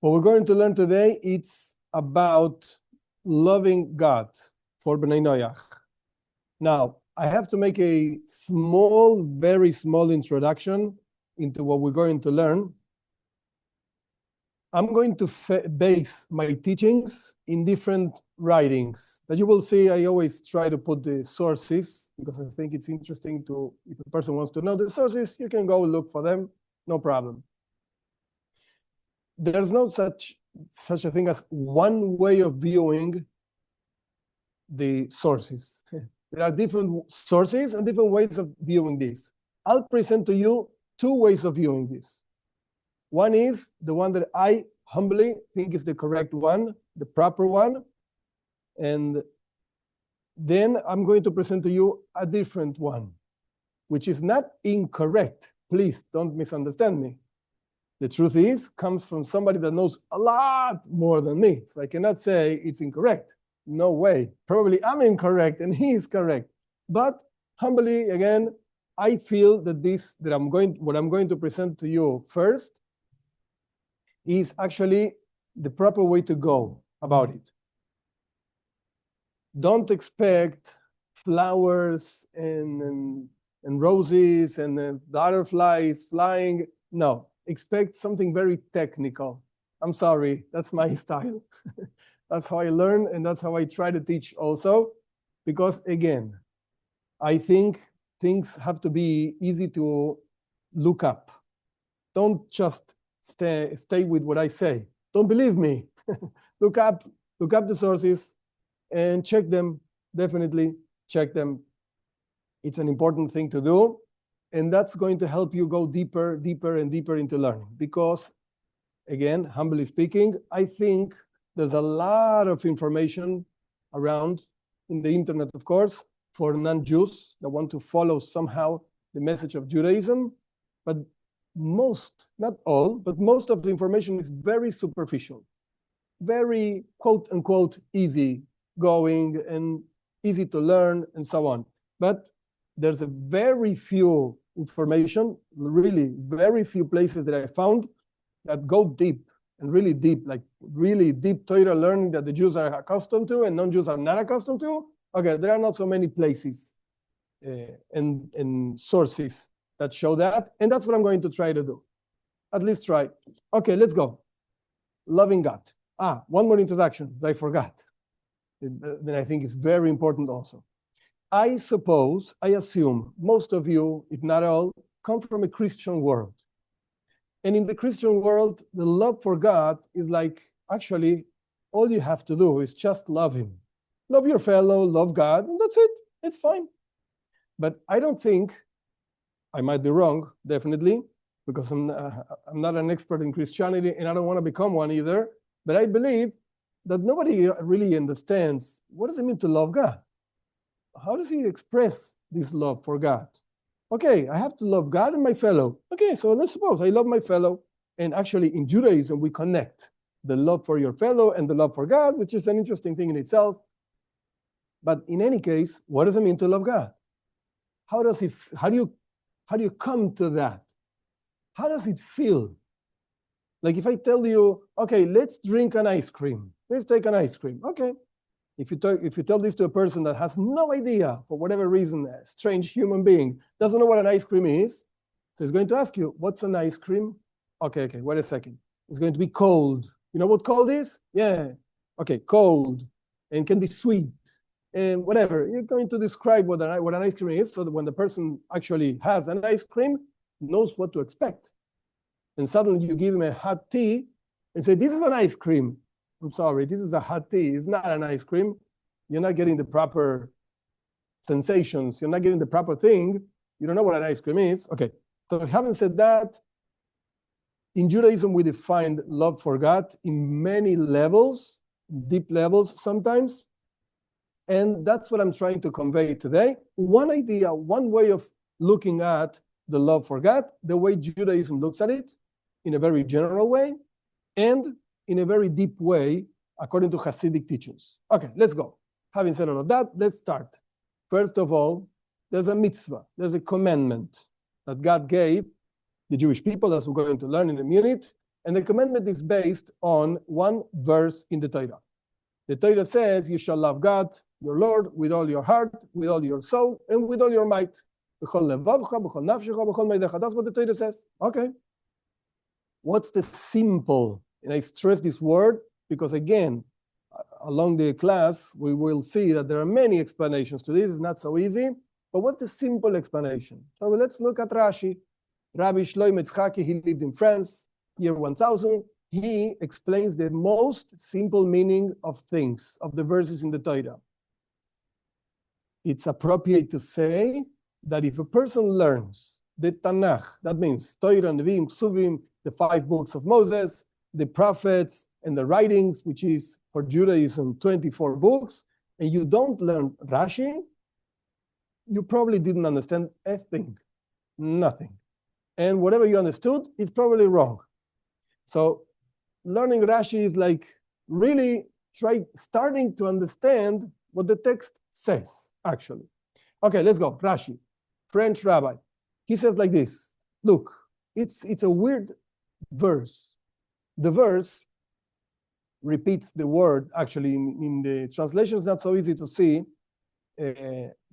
What we're going to learn today, it's about loving God for Bnei Noach. Now, I have to make a small, very small introduction into what we're going to learn. I'm going to base my teachings in different writings. As you will see, I always try to put the sources because I think it's interesting to, if a person wants to know the sources, you can go look for them, no problem. There's no such a thing as one way of viewing the sources. There are different sources and different ways of viewing this. I'll present to you two ways of viewing this. One is the one that I humbly think is the correct one, the proper one. And then I'm going to present to you a different one, which is not incorrect. Please don't misunderstand me. The truth is, comes from somebody that knows a lot more than me. So I cannot say it's incorrect. No way. Probably I'm incorrect and he is correct. But humbly, again, I feel that what I'm going to present to you first is actually the proper way to go about it. Don't expect flowers and roses and butterflies flying. No, expect something very technical. I'm sorry, that's my style. That's how I learn, and that's how I try to teach also. Because again, I think things have to be easy to look up. Don't just stay with what I say. Don't believe me. Look up the sources and check them. Definitely check them. It's an important thing to do. And that's going to help you go deeper and deeper into learning. Because, again, humbly speaking, I think there's a lot of information around in the internet, of course, for non-Jews that want to follow somehow the message of Judaism. But most, not all, but most of the information is very superficial, very quote unquote easy going and easy to learn and so on. But there's a very few information, really very few places that I found that go deep and really deep, like really deep Torah learning that the Jews are accustomed to and non-Jews are not accustomed to. Okay, there are not so many places and sources that show that, and that's what I'm going to try to do. At least try. Okay, let's go. Loving God. One more introduction that I forgot. Then I think it's very important also. I assume most of you, if not all, come from a Christian world. And in the Christian world, the love for God is like, actually, all you have to do is just love him. Love your fellow, love God, and that's it. It's fine. But I don't think, I might be wrong, definitely, because I'm not an expert in Christianity and I don't want to become one either. But I believe that nobody really understands what does it mean to love God? How does he express this love for God? Okay, I have to love God and my fellow. Okay, so let's suppose I love my fellow. And actually in Judaism, we connect the love for your fellow and the love for God, which is an interesting thing in itself. But in any case, what does it mean to love God? How do you come to that? How does it feel? Like if I tell you, okay, let's drink an ice cream. Let's take an ice cream. Okay. If you tell this to a person that has no idea, for whatever reason, a strange human being, doesn't know what an ice cream is, so he's going to ask you, what's an ice cream? Okay, wait a second. It's going to be cold. You know what cold is? Yeah. Okay, cold. And can be sweet. And whatever. You're going to describe what an ice cream is so that when the person actually has an ice cream, knows what to expect. And suddenly you give him a hot tea and say, this is an ice cream. I'm sorry, this is a hot tea. It's not an ice cream. You're not getting the proper sensations. You're not getting the proper thing. You don't know what an ice cream is. Okay, so having said that, in Judaism, we define love for God in many levels, deep levels sometimes. And that's what I'm trying to convey today. One idea, one way of looking at the love for God, the way Judaism looks at it, in a very general way, and in a very deep way, according to Hasidic teachings. Okay, let's go. Having said all of that, let's start. First of all, there's a mitzvah, there's a commandment that God gave the Jewish people, as we're going to learn in a minute, And the commandment is based on one verse in the Torah. The Torah says, you shall love God, your Lord, with all your heart, with all your soul, and with all your might. That's what the Torah says. Okay. What's the simple? And I stress this word because, again, along the class, we will see that there are many explanations to this. It's not so easy. But what's the simple explanation? So let's look at Rashi. Rabbi Shlomo Tzchaki, he lived in France, year 1000. He explains the most simple meaning of things, of the verses in the Torah. It's appropriate to say that if a person learns the Tanakh, that means Torah, Nevi'im, Ksuvim, the 5 books of Moses, the prophets, and the writings, which is for Judaism 24 books, and you don't learn Rashi, you probably didn't understand a thing, nothing. And whatever you understood is probably wrong. So learning Rashi is like really starting to understand what the text says, actually. Okay, let's go. Rashi, French rabbi. He says like this. Look, it's a weird verse. The verse repeats the word, actually, in the translation it's not so easy to see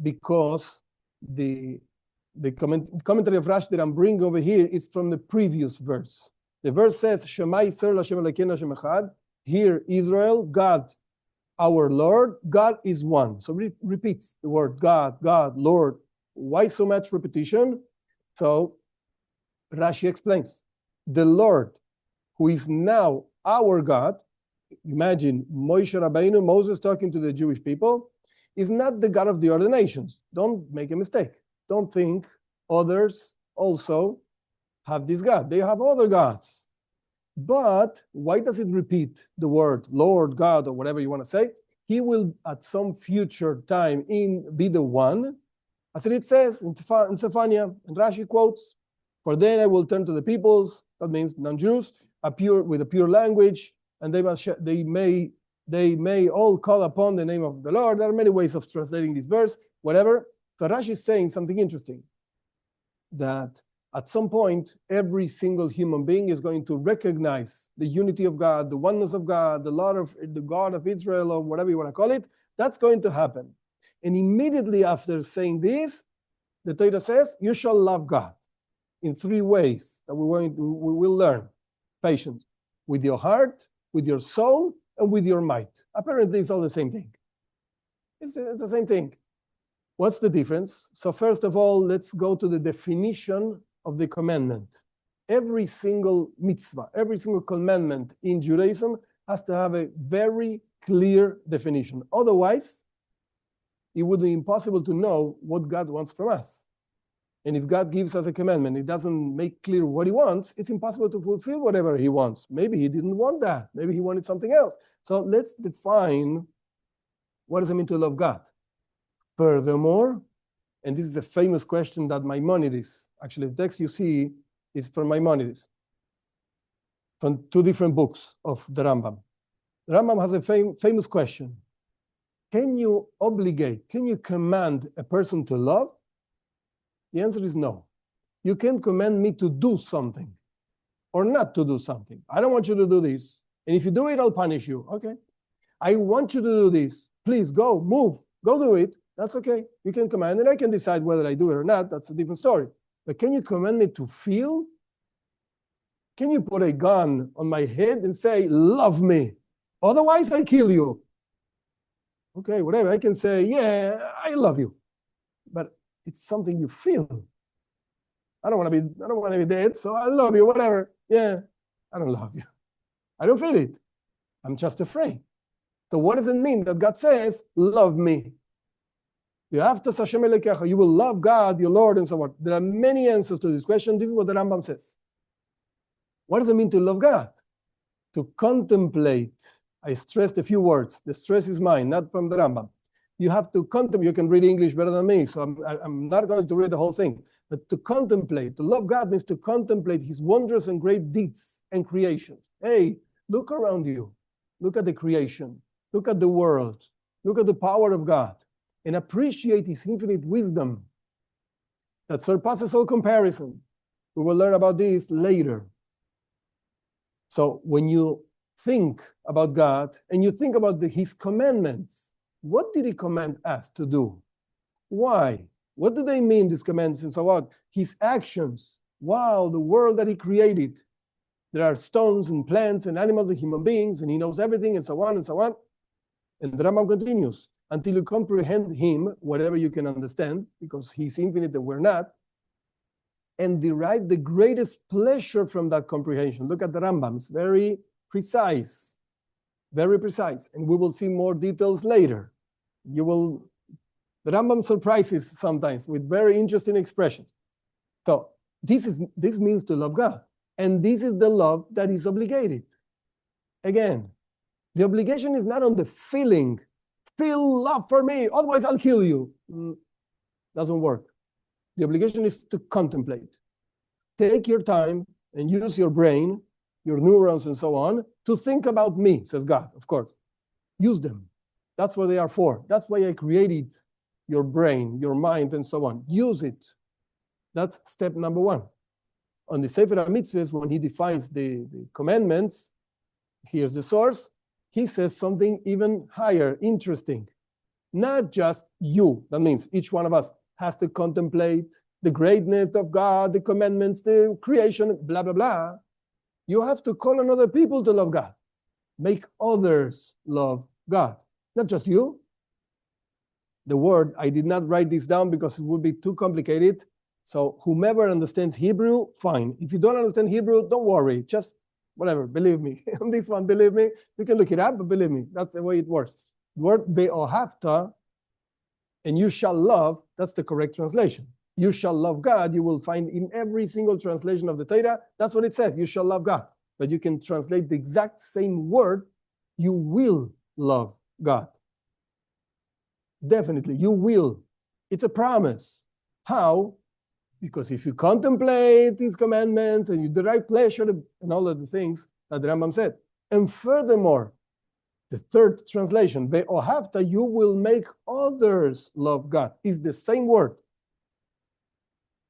because the commentary of Rashi that I'm bringing over here is from the previous verse. The verse says, Shema Yisrael Hashem Elokeinu Hashem Echad. Hear Israel, God, our Lord, God is one. So repeats the word God, God, Lord. Why so much repetition? So Rashi explains, the Lord, who is now our God, imagine Moshe Rabbeinu, Moses talking to the Jewish people, is not the God of the other nations. Don't make a mistake. Don't think others also have this God. They have other gods. But why does it repeat the word Lord, God, or whatever you want to say? He will at some future time be the one, as it says in Zephaniah, and Rashi quotes, for then I will turn to the peoples, that means non-Jews, with a pure language, and they may all call upon the name of the Lord. There are many ways of translating this verse, whatever. So Rashi is saying something interesting, that at some point, every single human being is going to recognize the unity of God, the oneness of God, the God of Israel, or whatever you want to call it. That's going to happen. And immediately after saying this, the Torah says, you shall love God in 3 ways that we will learn. Patience. With your heart, with your soul, and with your might. Apparently, it's all the same thing. It's the same thing. What's the difference? So first of all, let's go to the definition of the commandment. Every single mitzvah, every single commandment in Judaism has to have a very clear definition. Otherwise, it would be impossible to know what God wants from us. And if God gives us a commandment, it doesn't make clear what he wants, it's impossible to fulfill whatever he wants. Maybe he didn't want that. Maybe he wanted something else. So let's define what does it mean to love God. Furthermore, and this is a famous question that Maimonides, actually the text you see is from Maimonides, from 2 different books of the Rambam. The Rambam has a famous question. Can you command a person to love? The answer is no. You can't command me to do something or not to do something. I don't want you to do this. And if you do it, I'll punish you. Okay. I want you to do this. Please go, move, go do it. That's okay. You can command, and I can decide whether I do it or not. That's a different story. But can you command me to feel? Can you put a gun on my head and say, love me? Otherwise, I kill you. Okay, whatever. I can say, yeah, I love you. But it's something you feel. I don't want to be dead, so I love you, whatever. Yeah, I don't love you. I don't feel it. I'm just afraid. So what does it mean that God says, love me? You have to Hashem Elokecha, you will love God, your Lord, and so on. There are many answers to this question. This is what the Rambam says. What does it mean to love God? To contemplate. I stressed a few words. The stress is mine, not from the Rambam. You have to contemplate. You can read English better than me, so I'm not going to read the whole thing. But to contemplate, to love God means to contemplate his wondrous and great deeds and creations. Hey, look around you. Look at the creation. Look at the world. Look at the power of God. And appreciate his infinite wisdom that surpasses all comparison. We will learn about this later. So when you think about God and you think about his commandments, what did he command us to do? Why? What do they mean, these commandments and so on? His actions. Wow, the world that he created. There are stones and plants and animals and human beings, and he knows everything and so on and so on. And the Rambam continues, until you comprehend him, whatever you can understand, because he's infinite and we're not, and derive the greatest pleasure from that comprehension. Look at the Rambam, it's very precise, and we will see more details later. The Rambam surprises sometimes with very interesting expressions. So this means to love God, and this is the love that is obligated. Again, the obligation is not on the feeling. Feel love for me, otherwise I'll kill you. Doesn't work. The obligation is to contemplate. Take your time and use your brain, your neurons and so on, to think about me, says God, of course. Use them. That's what they are for. That's why I created your brain, your mind, and so on. Use it. That's step number one. On the Sefer HaMitzvahs, when he defines the commandments, here's the source, he says something even higher, interesting. Not just you, that means each one of us has to contemplate the greatness of God, the commandments, the creation, blah, blah, blah. You have to call on other people to love God. Make others love God, not just you. The word, I did not write this down because it would be too complicated. So whomever understands Hebrew, fine. If you don't understand Hebrew, don't worry. Just whatever, believe me. On this one, believe me. You can look it up, but believe me, that's the way it works. The word be'ohavta, and you shall love, that's the correct translation. You shall love God, you will find in every single translation of the Torah, that's what it says, you shall love God. But you can translate the exact same word, you will love God. Definitely, you will. It's a promise. How? Because if you contemplate these commandments and you derive pleasure and all of the things that the Rambam said. And furthermore, the third translation, ve'ohavta, you will make others love God, is the same word.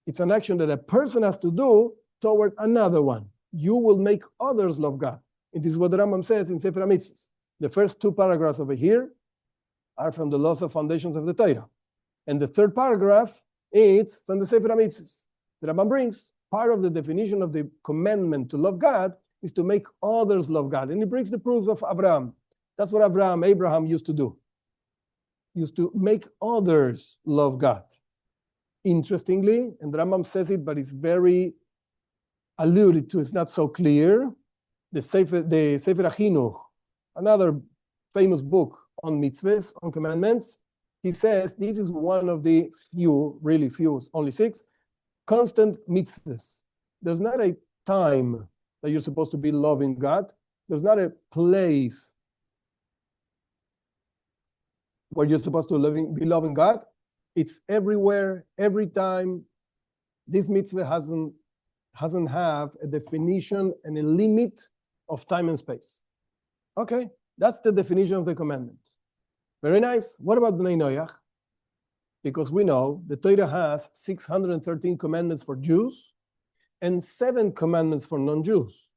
It's an action that a person has to do toward another one. You will make others love God. It is what the Rambam says in Sefer HaMitzvahs. The first two paragraphs over here are from the laws of foundations of the Torah. And the third paragraph is from the Sefer HaMitzvahs. The Rambam brings part of the definition of the commandment to love God is to make others love God. And he brings the proofs of Abraham. That's what Abraham used to do. He used to make others love God. Interestingly, and the Rambam says it, but it's very alluded to, it's not so clear. The Sefer HaChinuch, another famous book on mitzvahs, on commandments, he says this is one of the few, really few, only 6, constant mitzvahs. There's not a time that you're supposed to be loving God. There's not a place where you're supposed to be loving God. It's everywhere, every time. This mitzvah hasn't have a definition and a limit of time and space. Okay, that's the definition of the commandment. Very nice. What about Bnei Noach? Because we know the Torah has 613 commandments for Jews and 7 commandments for non-Jews.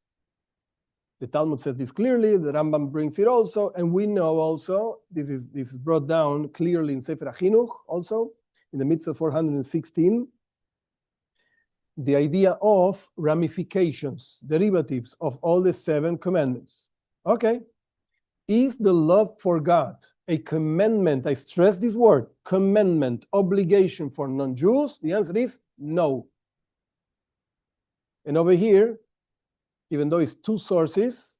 The Talmud says this clearly, the Rambam brings it also, and we know also, this is brought down clearly in Sefer HaChinuch also, in the Mitzvah 416, the idea of ramifications, derivatives of all the 7 commandments. Okay, is the love for God a commandment? I stress this word, commandment, obligation for non-Jews? The answer is no. And over here, even though it's 2 sources,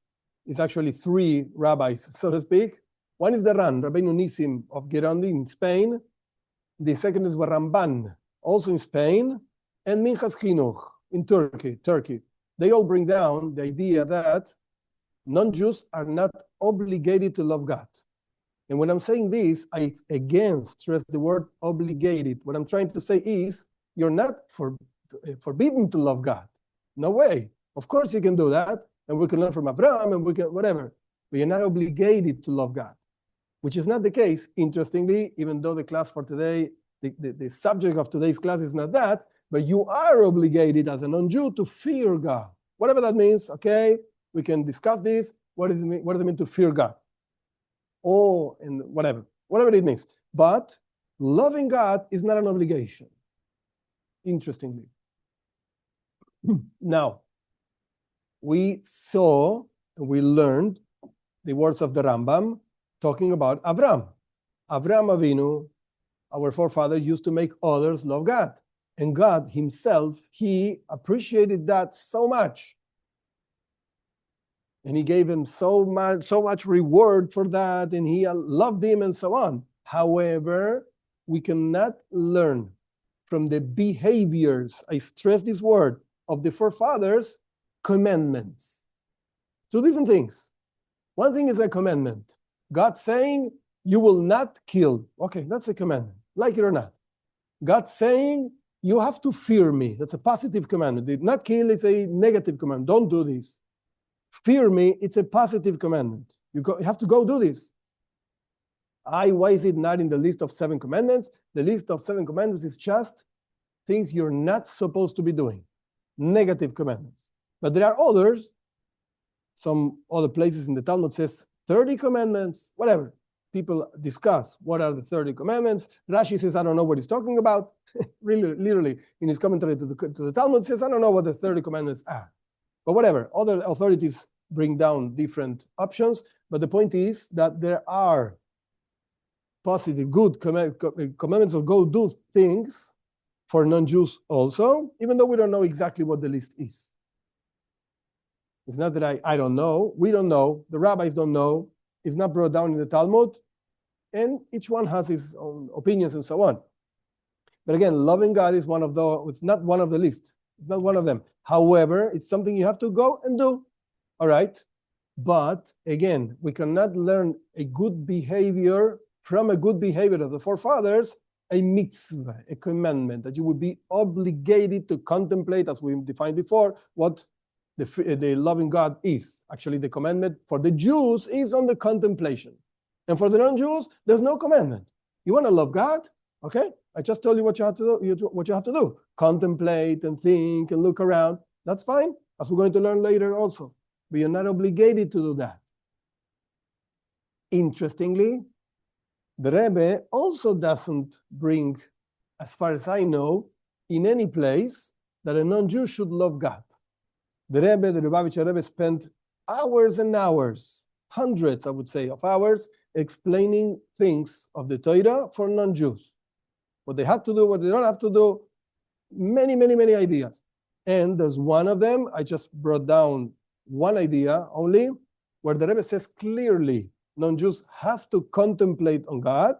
it's actually 3 rabbis, so to speak. One is the Ran, Rabbeinu Nissim of Gerandi in Spain. The second is Ramban, also in Spain, and Minchas Chinuch in Turkey. They all bring down the idea that non-Jews are not obligated to love God. And when I'm saying this, I again stress the word obligated. What I'm trying to say is, you're not forbidden to love God. No way. Of course you can do that, and we can learn from Abraham, and we can whatever. But you're not obligated to love God, which is not the case, interestingly, even though the class for today, the subject of today's class is not that, but you are obligated as a non-Jew to fear God. Whatever that means, okay? We can discuss this. What does it mean to fear God? Oh, and whatever it means. But loving God is not an obligation, interestingly. Now, we saw and we learned the words of the Rambam talking about Avram. Avram Avinu, our forefather, used to make others love God. And God himself, he appreciated that so much. And he gave him so much reward for that, and he loved him and so on. However, we cannot learn from the behaviors, I stress this word, of the forefathers, commandments. Two different things. One thing is a commandment. God saying, you will not kill. Okay, that's a commandment, like it or not. God saying, you have to fear me. That's a positive commandment. Did not kill is a negative commandment. Don't do this. Fear me, it's a positive commandment. You have to go do this. Why is it not in the list of 7 commandments? The list of 7 commandments is just things you're not supposed to be doing. Negative commandments. But there are others. Some other places in the Talmud says 30 commandments, whatever. People discuss what are the 30 commandments. Rashi says, I don't know what he's talking about. Really, literally, in his commentary to the Talmud says, I don't know what the 30 commandments are. But whatever, other authorities bring down different options. But the point is that there are positive, good commandments of go do things for non-Jews also, even though we don't know exactly what the list is. It's not that I don't know. We don't know. The rabbis don't know. It's not brought down in the Talmud. And each one has his own opinions and so on. But again, loving God is one of the, it's not one of the list. It's not one of them. However, it's something you have to go and do. All right? But again, we cannot learn a good behavior from a good behavior of the forefathers, a mitzvah, a commandment that you would be obligated to contemplate, as we defined before, what the loving God is. Actually, the commandment for the Jews is on the contemplation. And for the non-Jews, there's no commandment. You want to love God? Okay, I just told you what you have to do. What you have to do: contemplate and think and look around. That's fine, as we're going to learn later also. But you're not obligated to do that. Interestingly, the Rebbe also doesn't bring, as far as I know, in any place that a non-Jew should love God. The Rebbe, the Lubavitcher Rebbe, spent hours and hours, hundreds, I would say, of hours, explaining things of the Torah for non-Jews. What they have to do, what they don't have to do, many, many, many ideas. And there's one of them, I just brought down one idea only, where the Rebbe says clearly, non-Jews have to contemplate on God,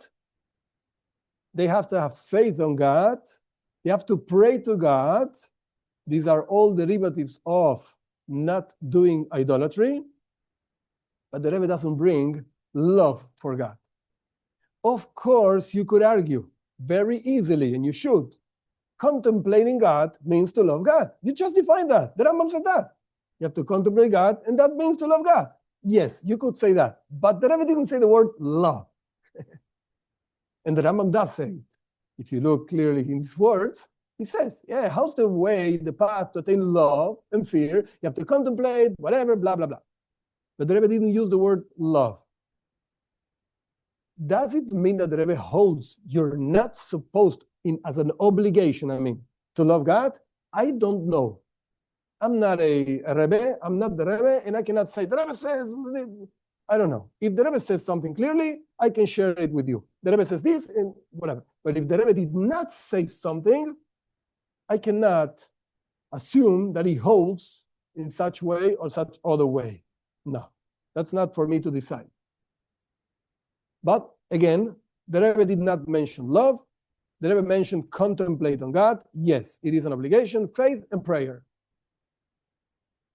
they have to have faith on God, they have to pray to God. These are all derivatives of not doing idolatry, but the Rebbe doesn't bring love for God. Of course, you could argue very easily, and you should, contemplating God means to love God. You just define that. The Rambam said that. You have to contemplate God, and that means to love God. Yes, you could say that, but the Rebbe didn't say the word love. And the Rambam does say it. If you look clearly in his words, he says, yeah, how's the way, the path to attain love and fear? You have to contemplate, whatever, blah, blah, blah. But the Rebbe didn't use the word love. Does it mean that the Rebbe holds you're not supposed, as an obligation, to love God? I don't know. I'm not a Rebbe, I'm not the Rebbe, and I cannot say, the Rebbe says, I don't know. If the Rebbe says something clearly, I can share it with you. The Rebbe says this and whatever. But if the Rebbe did not say something, I cannot assume that he holds in such way or such other way. No, that's not for me to decide. But again, the Rebbe did not mention love. The Rebbe mentioned contemplate on God. Yes, it is an obligation, faith and prayer.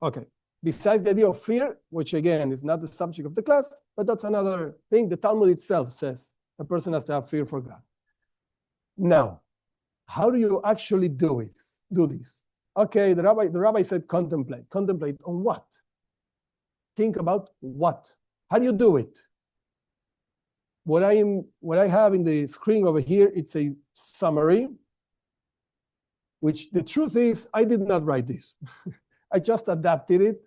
Okay. Besides the idea of fear, which again is not the subject of the class, but that's another thing. The Talmud itself says a person has to have fear for God. Now, how do you actually do this? Okay, the rabbi said contemplate. Contemplate on what? Think about what? How do you do it? What I have in the screen over here, it's a summary, which the truth is, I did not write this. I just adapted it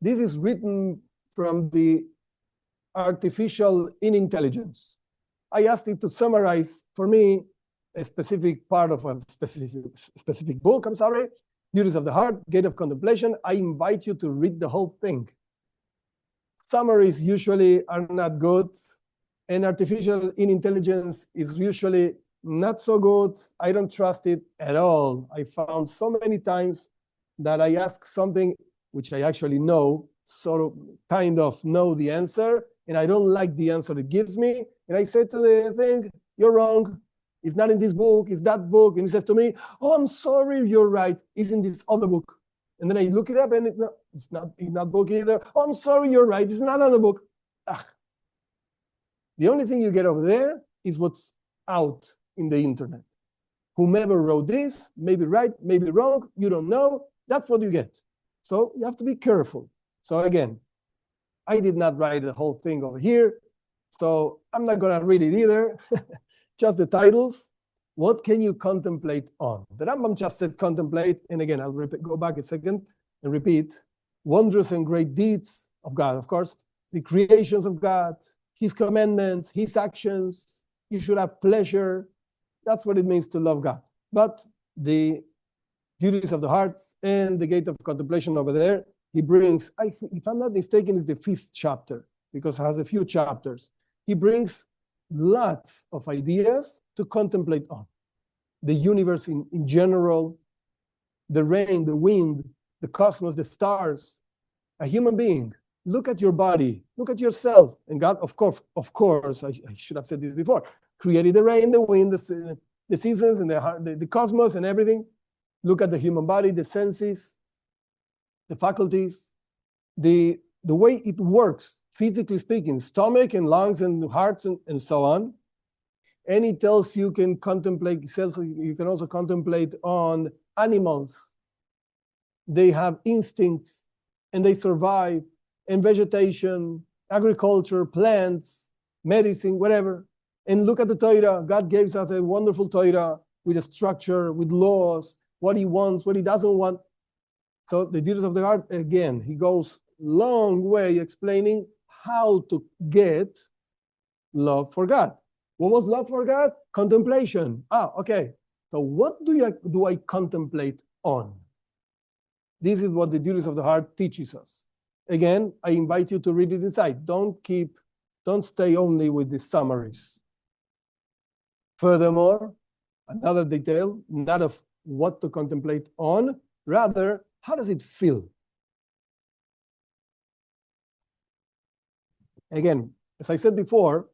This is written from the artificial intelligence. I asked it to summarize for me a specific part of a specific book, Duties of the Heart, Gate of Contemplation. I invite you to read the whole thing. Summaries usually are not good, and artificial intelligence is usually not so good. I don't trust it at all. I found so many times that I ask something which I actually know, sort of kind of know the answer, and I don't like the answer it gives me. And I say to the thing, you're wrong. It's not in this book, it's that book. And it says to me, oh, I'm sorry, you're right. It's in this other book. And then I look it up and it's not in that book either. Oh, I'm sorry, you're right. It's not another book. The only thing you get over there is what's out in the internet. Whomever wrote this, maybe right, maybe wrong, you don't know. That's what you get. So you have to be careful. So again, I did not write the whole thing over here. So I'm not going to read it either. Just the titles. What can you contemplate on? The Rambam just said contemplate. And again, I'll go back a second and repeat. Wondrous and great deeds of God, of course. The creations of God, his commandments, his actions. You should have pleasure. That's what it means to love God. But the duties of the heart and the gate of contemplation over there, he brings, I think, if I'm not mistaken, is the 5th chapter, because it has a few chapters. He brings lots of ideas to contemplate on. The universe in general, the rain, the wind, the cosmos, the stars, a human being. Look at your body, look at yourself. And God, of course, I should have said this before, created the rain, the wind, the seasons, and the cosmos and everything. Look at the human body, the senses, the faculties, the way it works, physically speaking, stomach and lungs and hearts and so on. And it tells you can contemplate, you can also contemplate on animals. They have instincts and they survive, and vegetation, agriculture, plants, medicine, whatever. And look at the Torah. God gives us a wonderful Torah with a structure, with laws, what he wants, what he doesn't want. So the duties of the heart, again, he goes long way explaining how to get love for God. What was love for God? Contemplation. Okay. So what do I contemplate on? This is what the duties of the heart teaches us. Again, I invite you to read it inside. Don't stay only with the summaries. Furthermore, another detail, not of what to contemplate on, rather, how does it feel? Again, as I said before,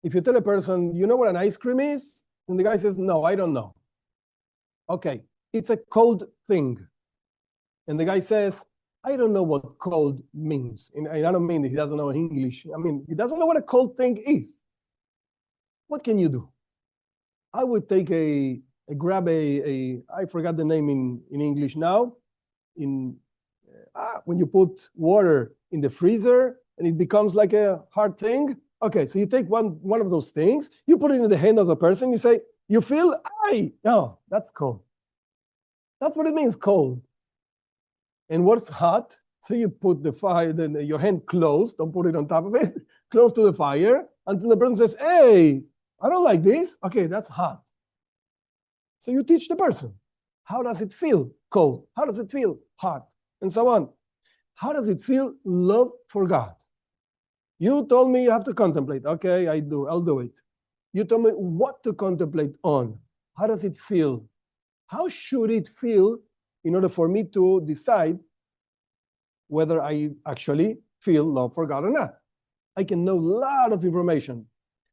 if you tell a person, you know what an ice cream is? And the guy says, no, I don't know. Okay, it's a cold thing. And the guy says, I don't know what cold means. And I don't mean that he doesn't know English. I mean, he doesn't know what a cold thing is. What can you do? I would take I forgot the name in English now. When you put water in the freezer and it becomes like a hard thing. Okay, so you take one of those things, you put it in the hand of the person, you say, you feel, no, that's cold. That's what it means, cold. And what's hot? So you put the fire, your hand close, don't put it on top of it, close to the fire, until the person says, hey, I don't like this. Okay, that's hot. So you teach the person, how does it feel cold? How does it feel hot? And so on. How does it feel love for God? You told me you have to contemplate. Okay, I'll do it. You told me what to contemplate on. How does it feel? How should it feel in order for me to decide whether I actually feel love for God or not? I can know a lot of information.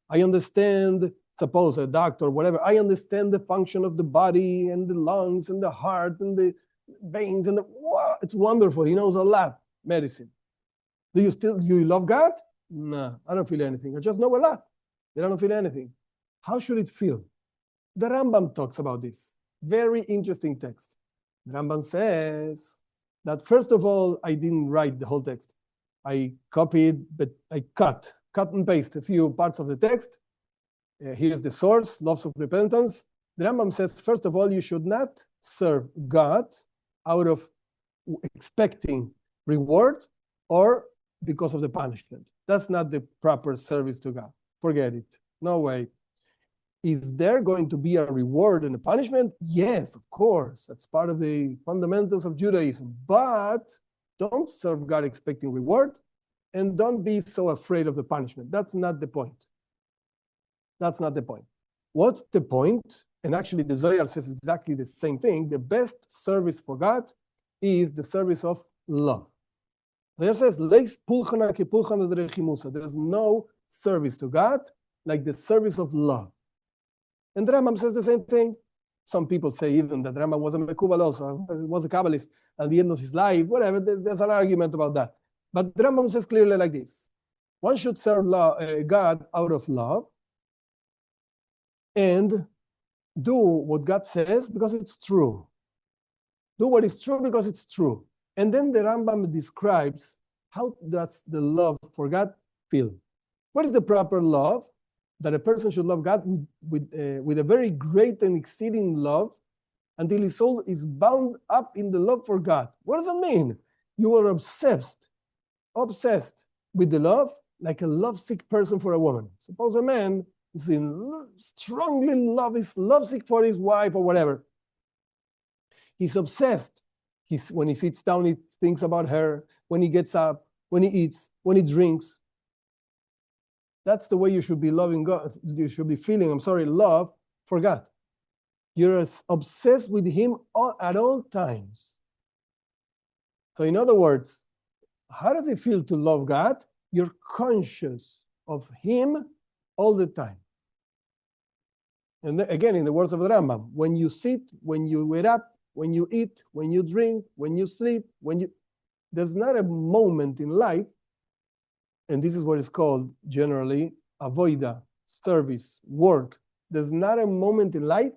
I understand, suppose a doctor, whatever, I understand the function of the body and the lungs and the heart and the veins and it's wonderful. He knows a lot, medicine. Do you love God? No, I don't feel anything. I just know a lot. I don't feel anything. How should it feel? The Rambam talks about this. Very interesting text. The Rambam says that first of all, I didn't write the whole text. I copied, but I cut and paste a few parts of the text. Here's the source, Laws of Repentance. The Rambam says, first of all, you should not serve God out of expecting reward or because of the punishment. That's not the proper service to God. Forget it. No way. Is there going to be a reward and a punishment? Yes, of course. That's part of the fundamentals of Judaism. But don't serve God expecting reward, and don't be so afraid of the punishment. That's not the point. That's not the point. What's the point? And actually, the Zohar says exactly the same thing. The best service for God is the service of love. Zohar says, there's no service to God like the service of love. And the Rambam says the same thing. Some people say even that Rambam was a Mekubal also, was a Kabbalist at the end of his life, whatever. There's an argument about that. But the Rambam says clearly like this. One should serve God out of love and do what God says because it's true. Do what is true because it's true. And then the Rambam describes how does the love for God feel. What is the proper love? That a person should love God with a very great and exceeding love until his soul is bound up in the love for God. What does that mean? You are obsessed with the love like a lovesick person for a woman. Suppose a man is strongly lovesick for his wife or whatever. He's obsessed. When he sits down, he thinks about her. When he gets up, when he eats, when he drinks. That's the way you should be loving God. You should be feeling, love for God. You're obsessed with Him at all times. So in other words, how does it feel to love God? You're conscious of Him all the time. And again, in the words of the Rambam, when you sit, when you wake up, when you eat, when you drink, when you sleep, there's not a moment in life. And this is what is called generally avoida, service, work. There's not a moment in life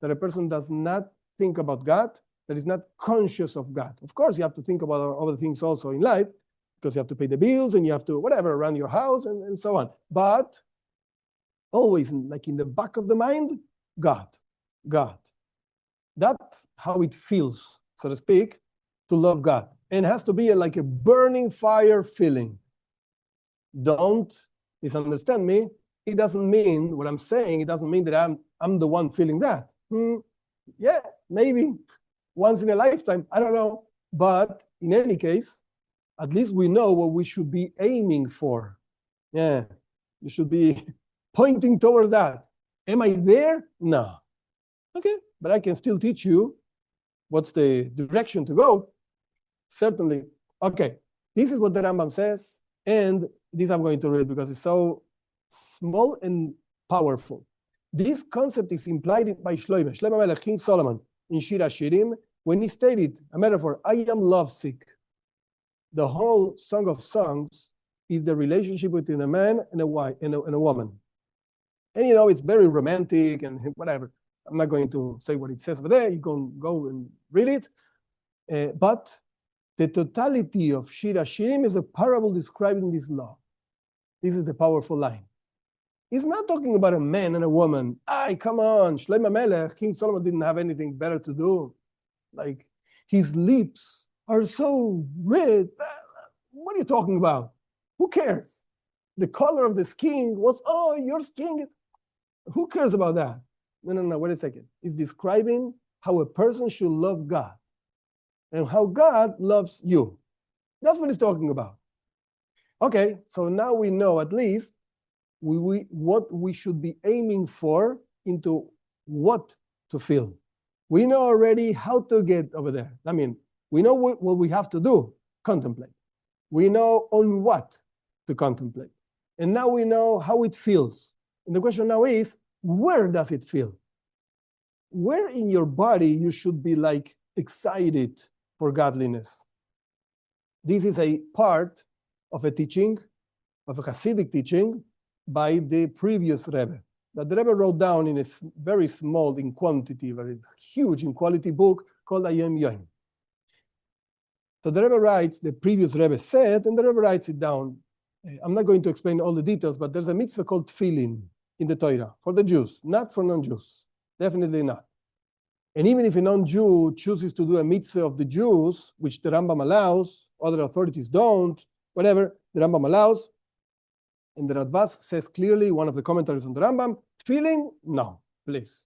that a person does not think about God, that is not conscious of God. Of course, you have to think about other things also in life, because you have to pay the bills and you have to run your house and so on. But always, like in the back of the mind, God. That's how it feels, so to speak, to love God. And it has to be like a burning fire feeling. Don't misunderstand me. It doesn't mean what I'm saying. It doesn't mean that I'm the one feeling that. Yeah, maybe once in a lifetime. I don't know. But in any case, at least we know what we should be aiming for. Yeah, you should be pointing towards that. Am I there? No. Okay, but I can still teach you what's the direction to go. Certainly. Okay, this is what the Rambam says. And this I'm going to read because it's so small and powerful. This concept is implied by Shlomo Melech, King Solomon, in Shir HaShirim, when he stated a metaphor, I am lovesick. The whole Song of Songs is the relationship between a man and a wife and a woman. And it's very romantic and whatever. I'm not going to say what it says over there. You can go and read it. But the totality of Shir HaShirim is a parable describing this love. This is the powerful line. He's not talking about a man and a woman. Come on, Shlomo Melech, King Solomon didn't have anything better to do. Like, his lips are so red. What are you talking about? Who cares? The color of the skin was, your skin. Who cares about that? No, wait a second. It's describing how a person should love God and how God loves you. That's what he's talking about. Okay, so now we know at least what we should be aiming for into what to feel. We know already how to get over there. I mean, we know what we have to do, contemplate. We know on what to contemplate. And now we know how it feels. And the question now is, where does it feel? Where in your body you should be like excited for godliness? This is a part of a teaching, of a Hasidic teaching by the previous Rebbe. That the Rebbe wrote down in a very small in quantity, very huge in quality book called Ayom Yom. So the Rebbe writes, the previous Rebbe said, and the Rebbe writes it down. I'm not going to explain all the details, but there's a mitzvah called tefillin in the Torah for the Jews, not for non-Jews. Definitely not. And even if a non-Jew chooses to do a mitzvah of the Jews, which the Rambam allows, other authorities don't, whatever, the Rambam allows. And the Radbaz says clearly, one of the commentaries on the Rambam, tefillin, no, please.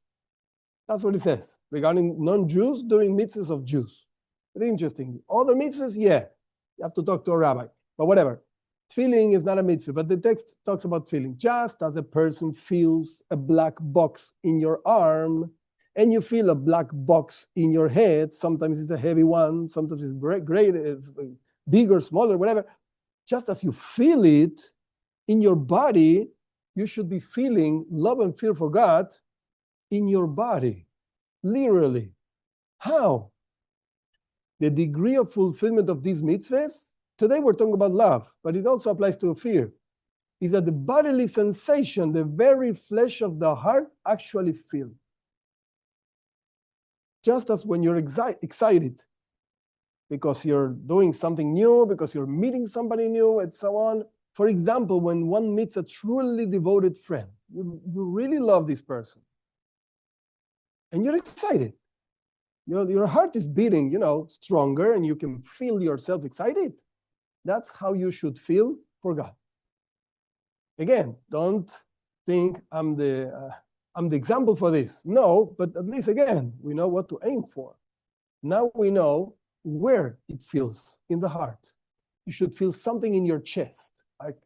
That's what it says regarding non-Jews doing mitzvahs of Jews. Very interesting. Other mitzvahs, yeah, you have to talk to a rabbi, but whatever. Tefillin is not a mitzvah, but the text talks about tefillin. Just as a person feels a black box in your arm, and you feel a black box in your head, sometimes it's a heavy one, sometimes it's great, it's big or smaller, whatever. Just as you feel it in your body, you should be feeling love and fear for God in your body, literally. How? The degree of fulfillment of these mitzvahs, today we're talking about love, but it also applies to fear, is that the bodily sensation, the very flesh of the heart actually feels. Just as when you're excited because you're doing something new, because you're meeting somebody new, and so on. For example, when one meets a truly devoted friend, you really love this person, and you're excited. Your heart is beating, stronger, and you can feel yourself excited. That's how you should feel for God. Again, don't think I'm the example for this. No, but at least again, we know what to aim for. Now we know where it feels in the heart. You should feel something in your chest, like,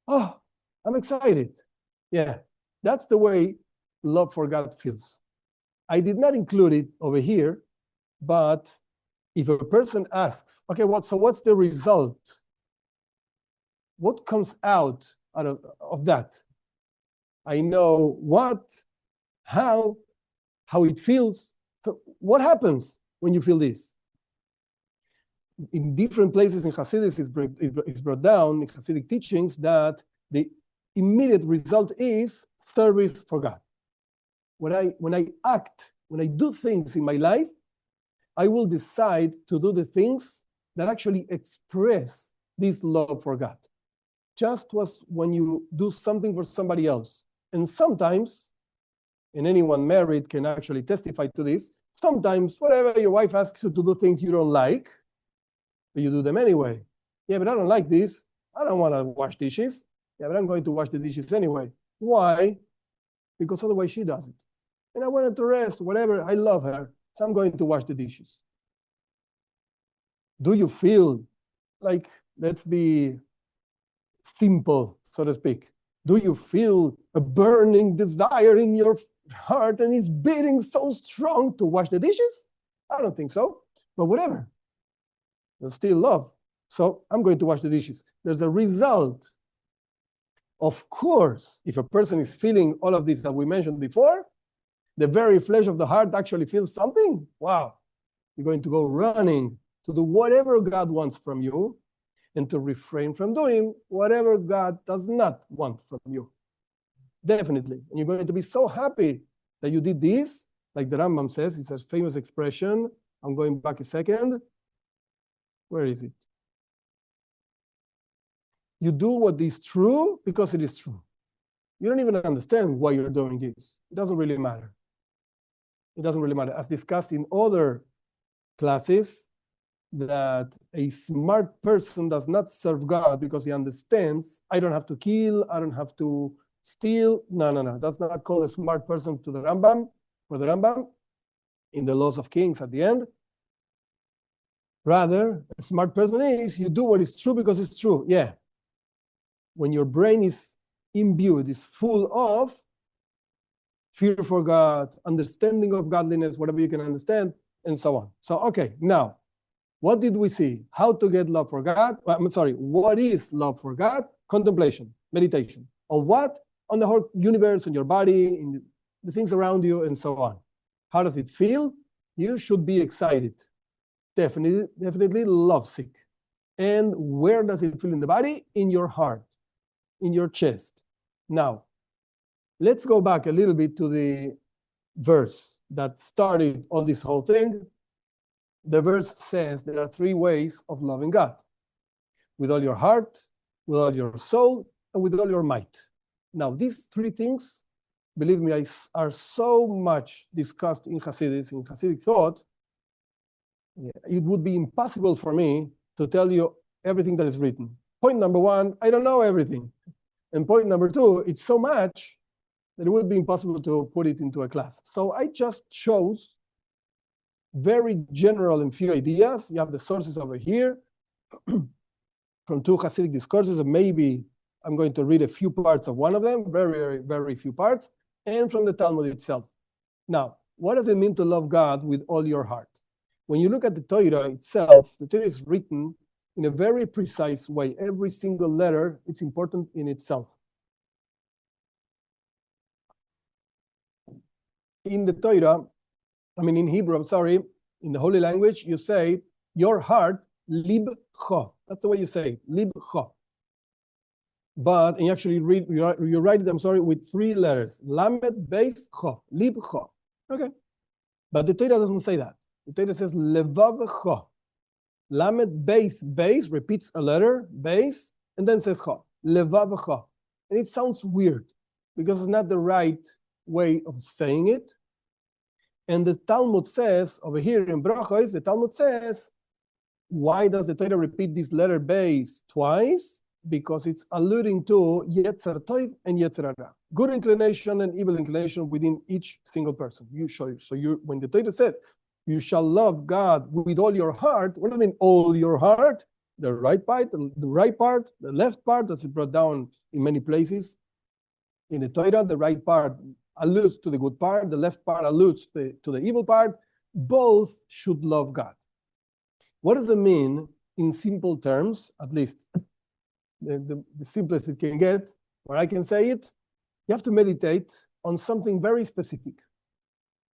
oh, I'm excited. Yeah, that's the way love for God feels. I did not include it over here, but if a person asks, okay, what's the result? What comes out of that? I know what, how it feels. So what happens when you feel this? In different places in Hasidus, it's brought down in Hasidic teachings that the immediate result is service for God. When I do things in my life, I will decide to do the things that actually express this love for God. Just as when you do something for somebody else. And sometimes, and anyone married can actually testify to this, sometimes whatever your wife asks you to do things you don't like, but you do them anyway. Yeah, but I don't like this. I don't want to wash dishes. Yeah, but I'm going to wash the dishes anyway. Why? Because otherwise she does it. And I wanted to rest, whatever. I love her, so I'm going to wash the dishes. Do you feel like, let's be simple, so to speak, do you feel a burning desire in your heart and it's beating so strong to wash the dishes? I don't think so, but whatever. There's still love. So I'm going to wash the dishes. There's a result. Of course, if a person is feeling all of this that we mentioned before, the very flesh of the heart actually feels something. Wow. You're going to go running to do whatever God wants from you and to refrain from doing whatever God does not want from you. Definitely. And you're going to be so happy that you did this, like the Rambam says, it's a famous expression. I'm going back a second. Where is it? You do what is true because it is true. You don't even understand why you're doing this. It doesn't really matter. It doesn't really matter. As discussed in other classes, that a smart person does not serve God because he understands, I don't have to kill, I don't have to steal. No. That's not called a smart person to the Rambam, for the Rambam, in the Laws of Kings at the end. Rather, a smart person is, you do what is true because it's true. Yeah. When your brain is imbued, is full of fear for God, understanding of godliness, whatever you can understand, and so on. So, okay, now, what did we see? How to get love for God? What is love for God? Contemplation, meditation. On what? On the whole universe, on your body, in the things around you, and so on. How does it feel? You should be excited. Definitely lovesick. And where does it feel in the body? In your heart, in your chest. Now, let's go back a little bit to the verse that started all this whole thing. The verse says there are three ways of loving God: with all your heart, with all your soul, and with all your might. Now, these three things, believe me, are so much discussed in Hasidic thought. It would be impossible for me to tell you everything that is written. Point number one, I don't know everything. And point number two, it's so much that it would be impossible to put it into a class. So I just chose very general and few ideas. You have the sources over here from two Hasidic discourses, and maybe I'm going to read a few parts of one of them, very, very, very few parts, and from the Talmud itself. Now, what does it mean to love God with all your heart? When you look at the Torah itself, the Torah is written in a very precise way. Every single letter, it's important in itself. In the Torah, in Hebrew, in the Holy Language, you say, your heart, libcho. That's the way you say it, libcho. But and you actually you write it, with three letters, lamed, beis, cho, libcho. Okay. But the Torah doesn't say that. The Torah says, levavcho. Lamed, beis repeats a letter, beis, and then says cho, levavcho. And it sounds weird because it's not the right way of saying it. And the Talmud says, over here in Brachos, the Talmud says, why does the Torah repeat this letter beis twice? Because it's alluding to Yetzer Tov and Yetzer Hara, good inclination and evil inclination within each single person. When the Torah says, you shall love God with all your heart, what does it mean, all your heart? The right part, the left part, as it brought down in many places. In the Torah, the right part alludes to the good part, the left part alludes to the evil part. Both should love God. What does it mean in simple terms, at least the simplest it can get, where I can say it? You have to meditate on something very specific.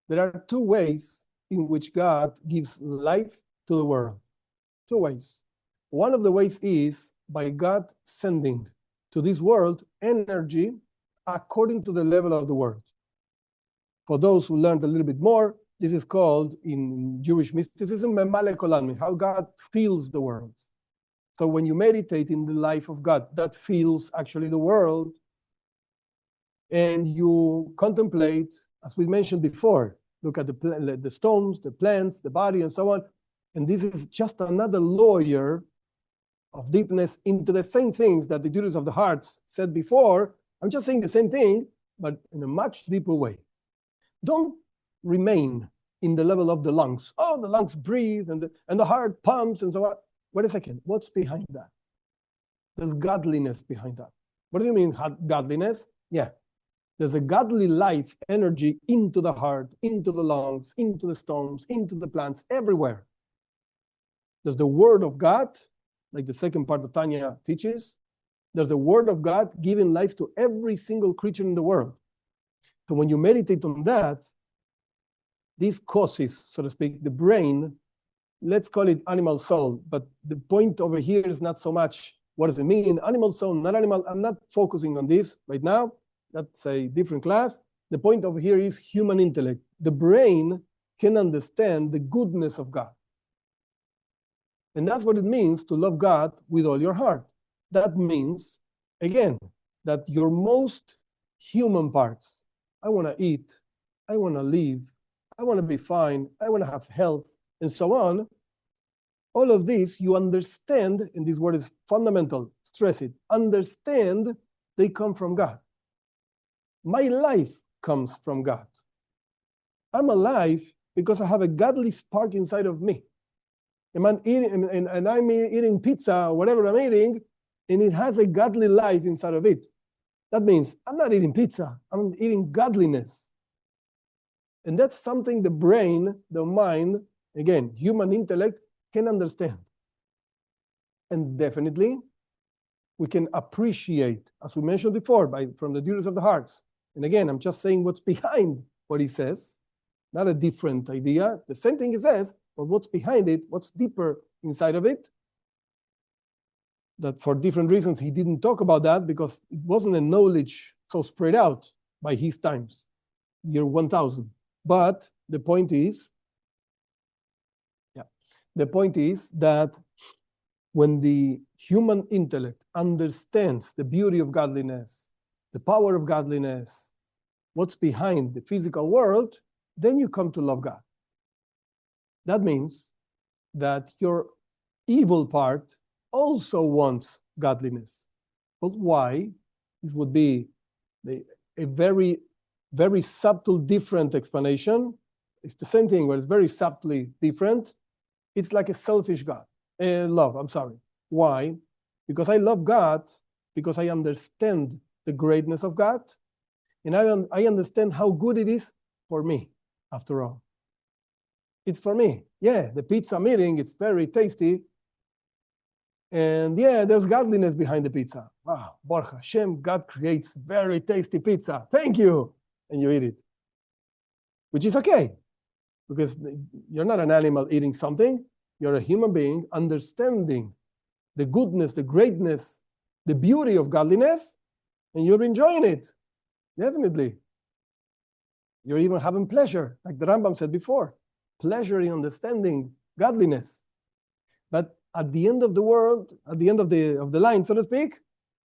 There are two ways in which God gives life to the world. Two ways. One of the ways is by God sending to this world energy according to the level of the world. For those who learned a little bit more, this is called in Jewish mysticism, memale kolam, how God feels the world. So when you meditate in the life of God, that feels actually the world, and you contemplate, as we mentioned before, look at the stones, the plants, the body, and so on. And this is just another layer of deepness into the same things that the Judaism of the hearts said before. I'm just saying the same thing, but in a much deeper way. Don't remain in the level of the lungs. Oh, the lungs breathe and the heart pumps and so on. Wait a second. What's behind that? There's godliness behind that. What do you mean, godliness? Yeah. There's a godly life energy into the heart, into the lungs, into the stones, into the plants, everywhere. There's the word of God, like the second part of Tanya teaches. There's the word of God giving life to every single creature in the world. So when you meditate on that, this causes, so to speak, the brain, let's call it animal soul, but the point over here is not so much what does it mean, animal soul, not animal. I'm not focusing on this right now. That's a different class. The point over here is human intellect. The brain can understand the goodness of God. And that's what it means to love God with all your heart. That means, again, that your most human parts, I want to eat, I want to live, I want to be fine, I want to have health, and so on. All of this, you understand, and this word is fundamental, stress it, understand they come from God. My life comes from God. I'm alive because I have a godly spark inside of me. And I'm eating pizza or whatever I'm eating, and it has a godly life inside of it. That means I'm not eating pizza, I'm eating godliness. And that's something the brain, the mind, again, human intellect can understand. And definitely, we can appreciate, as we mentioned before, from the duties of the hearts. And again, I'm just saying what's behind what he says, not a different idea. The same thing he says, but what's behind it, what's deeper inside of it. That for different reasons, he didn't talk about that because it wasn't a knowledge so spread out by his times, year 1000. But the point is that when the human intellect understands the beauty of godliness, the power of godliness, what's behind the physical world, then you come to love God. That means that your evil part also wants godliness. But why? This would be a very, very subtle, different explanation. It's the same thing, but it's very subtly different. It's like a selfish love. I'm sorry. Why? Because I love God, because I understand the greatness of God, and I understand how good it is for me, after all. It's for me. Yeah, the pizza I'm eating, it's very tasty. And yeah, there's godliness behind the pizza. Wow, Baruch Hashem, God creates very tasty pizza. Thank you. And you eat it, which is okay, because you're not an animal eating something. You're a human being understanding the goodness, the greatness, the beauty of godliness, and you're enjoying it. Definitely. You're even having pleasure, like the Rambam said before, pleasure in understanding godliness. But at the end of the world, at the end of the line, so to speak,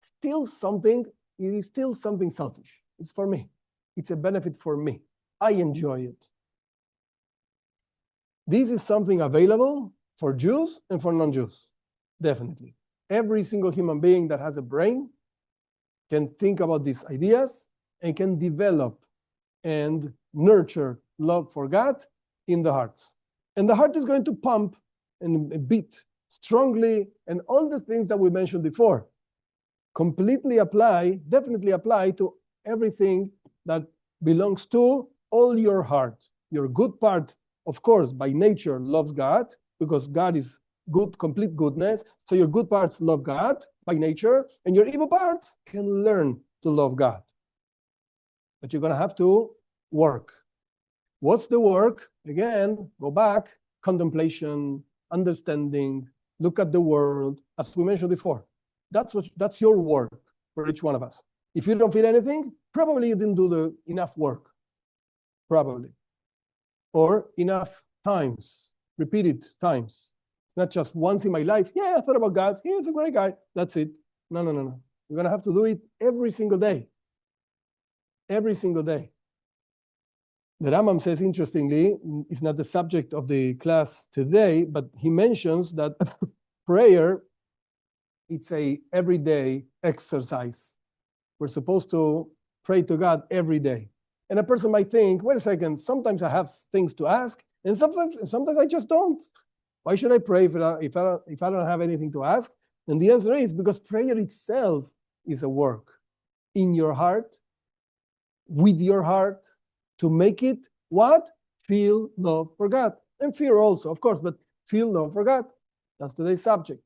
it is still something selfish. It's for me. It's a benefit for me. I enjoy it. This is something available for Jews and for non-Jews, definitely. Every single human being that has a brain can think about these ideas and can develop and nurture love for God in the heart. And the heart is going to pump and beat strongly, and all the things that we mentioned before definitely apply to everything that belongs to all your heart. Your good part, of course, by nature loves God, because God is good, complete goodness. So your good parts love God by nature, and your evil parts can learn to love God. But you're going to have to work. What's the work? Again, go back, contemplation, understanding, look at the world, as we mentioned before. That's your work for each one of us. If you don't feel anything, probably you didn't do enough work. Probably. Or enough times, repeated times. Not just once in my life. Yeah, I thought about God. He's a great guy. That's it. No. You're going to have to do it every single day. Every single day. The Rambam says, interestingly, it's not the subject of the class today, but he mentions that prayer, it's a everyday exercise. We're supposed to pray to God every day. And a person might think, wait a second, sometimes I have things to ask, and sometimes I just don't. Why should I pray if I don't have anything to ask? And the answer is because prayer itself is a work in your heart, with your heart, to make it what? Feel love for God. And fear also, of course, but feel love for God. That's today's subject.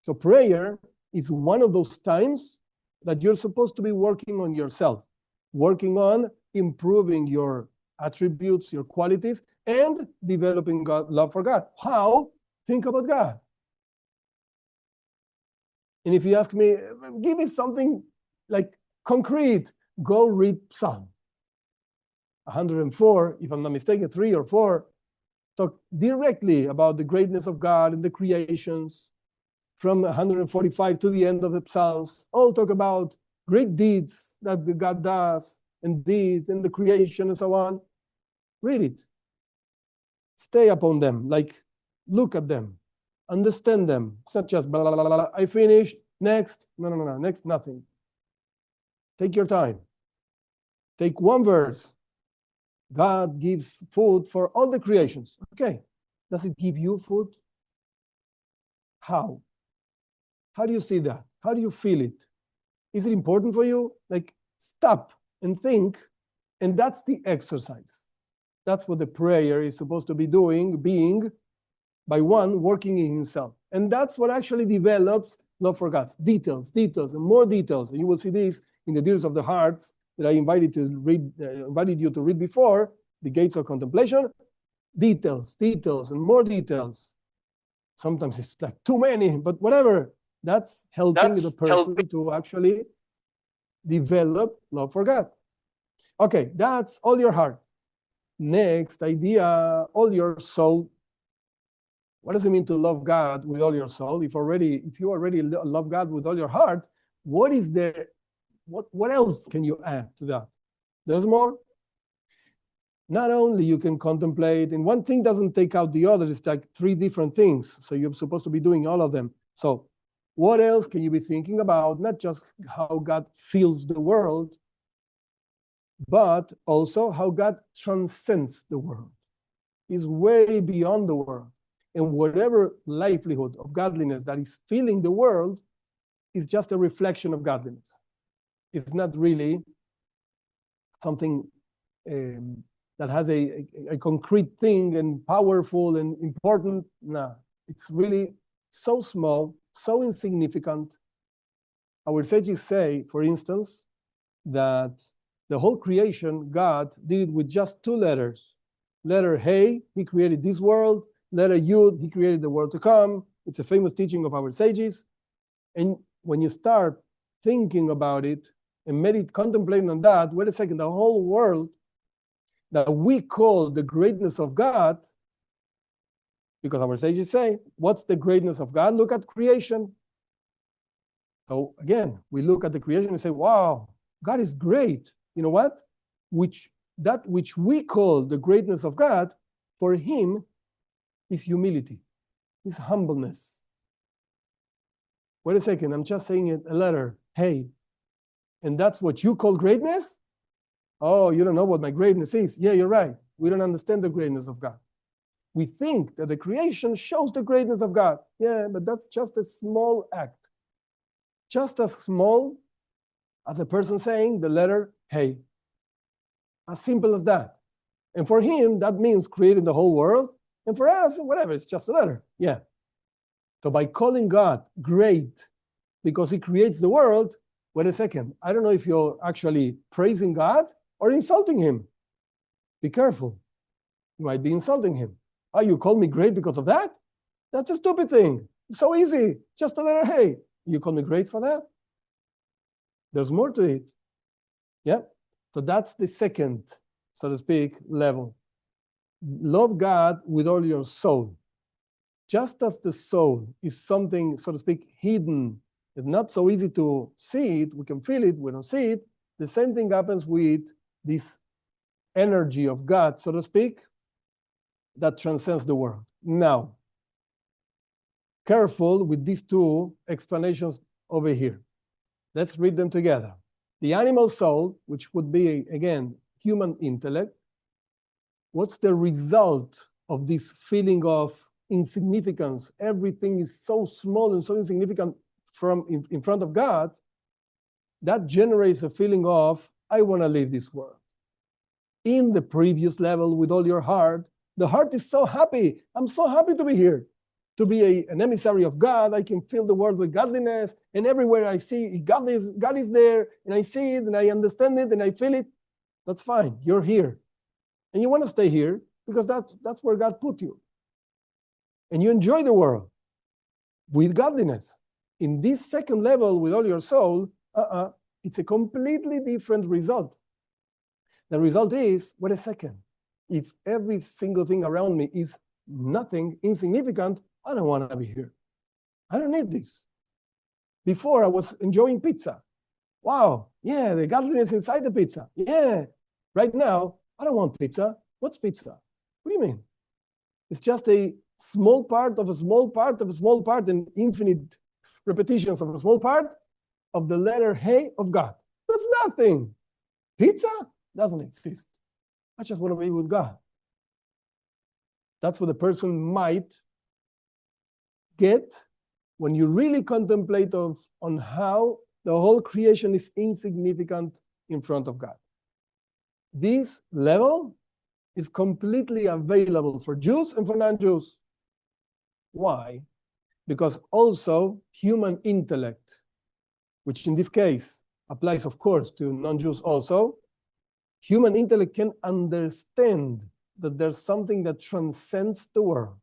So prayer is one of those times that you're supposed to be working on yourself, working on improving your attributes, your qualities, and developing love for God. How? Think about God. And if you ask me, give me something like concrete, go read Psalm 104, if I'm not mistaken, 3 or 4, talk directly about the greatness of God and the creations. From 145 to the end of the Psalms, all talk about great deeds that God does and did in the creation and so on. Read it. Stay upon them, like look at them, understand them. It's not just blah, blah, blah, blah. I finished, next. No, next, nothing. Take your time. Take one verse. God gives food for all the creations. Okay. Does it give you food? How? How do you see that? How do you feel it? Is it important for you? Like, stop and think, and that's the exercise. That's what the prayer is supposed to be doing, being by one working in himself. And that's what actually develops love for God. Details, and more details. And you will see this in the Deers of the Heart that I invited you to read before, the Gates of Contemplation. Details, and more details. Sometimes it's like too many, but whatever. That's helping the person to actually develop love for God. Okay, that's all your heart. Next idea, all your soul. What does it mean to love God with all your soul? If you already love God with all your heart, what is there? What else can you add to that? There's more. not only you can contemplate, and one thing doesn't take out the other, it's like three different things. So you're supposed to be doing all of them. So what else can you be thinking about? Not just how God fills the world, but also how God transcends the world. He's way beyond the world. And whatever livelihood of godliness that is filling the world is just a reflection of godliness. It's not really something that has a concrete thing and powerful and important. No, it's really so small, so insignificant. Our sages say, for instance, that the whole creation, God did it with just two letters. Letter Hey, he created this world. Letter Yud, he created the world to come. It's a famous teaching of our sages. And when you start thinking about it and contemplating on that, wait a second, the whole world that we call the greatness of God, because our sages say, what's the greatness of God? Look at creation. So again, we look at the creation and say, wow, God is great. You know what? That which we call the greatness of God, for him is humility, is humbleness. Wait a second, I'm just saying it a letter, hey, and that's what you call greatness? Oh, you don't know what my greatness is. Yeah, you're right. We don't understand the greatness of God. We think that the creation shows the greatness of God. Yeah, but that's just a small act. Just as small as a person saying the letter hey. As simple as that. And for him, that means creating the whole world. And for us, whatever, it's just a letter. Yeah. So by calling God great because he creates the world, wait a second, I don't know if you're actually praising God or insulting him. Be careful. You might be insulting him. Oh, you call me great because of that? That's a stupid thing. It's so easy. Just a letter hey. You call me great for that? There's more to it. Yeah. So that's the second, so to speak, level. Love God with all your soul. Just as the soul is something, so to speak, hidden, it's not so easy to see it, we can feel it, we don't see it. The same thing happens with this energy of God, so to speak, that transcends the world. Now, careful with these two explanations over here. Let's read them together. The animal soul, which would be, again, human intellect, what's the result of this feeling of insignificance? Everything is so small and so insignificant in front of God. That generates a feeling of, I want to leave this world. In the previous level, with all your heart, the heart is so happy. I'm so happy to be here. To be an emissary of God, I can fill the world with godliness, and everywhere I see God is there, and I see it, and I understand it, and I feel it. That's fine. You're here, and you want to stay here because that's where God put you, and you enjoy the world with godliness. In this second level, with all your soul, it's a completely different result. The result is, wait a second, if every single thing around me is nothing, insignificant, I don't want to be here. I don't need this. Before, I was enjoying pizza. Wow, yeah, the godliness inside the pizza. Yeah, right now, I don't want pizza. What's pizza? What do you mean? It's just a small part of a small part of a small part and infinite repetitions of a small part of the letter Hey of God. That's nothing. Pizza doesn't exist. I just want to be with God. That's what a person might get when you really contemplate on how the whole creation is insignificant in front of God. This level is completely available for Jews and for non-Jews. Why? Because also human intellect, which in this case applies, of course, to non-Jews also, human intellect can understand that there's something that transcends the world.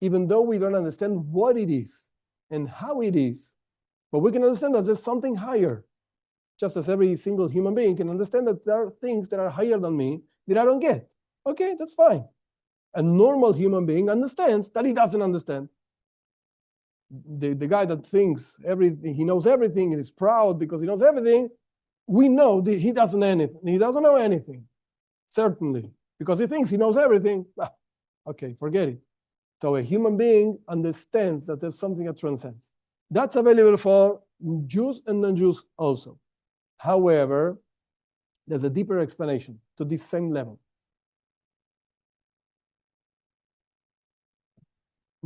Even though we don't understand what it is and how it is, but we can understand that there's something higher, just as every single human being can understand that there are things that are higher than me that I don't get. Okay, that's fine. A normal human being understands that he doesn't understand. The guy that thinks everything, he knows everything and is proud because he knows everything, we know that he doesn't know anything. certainly, because he thinks he knows everything. Okay, forget it. So a human being understands that there's something that transcends. That's available for Jews and non-Jews also. However, there's a deeper explanation to this same level.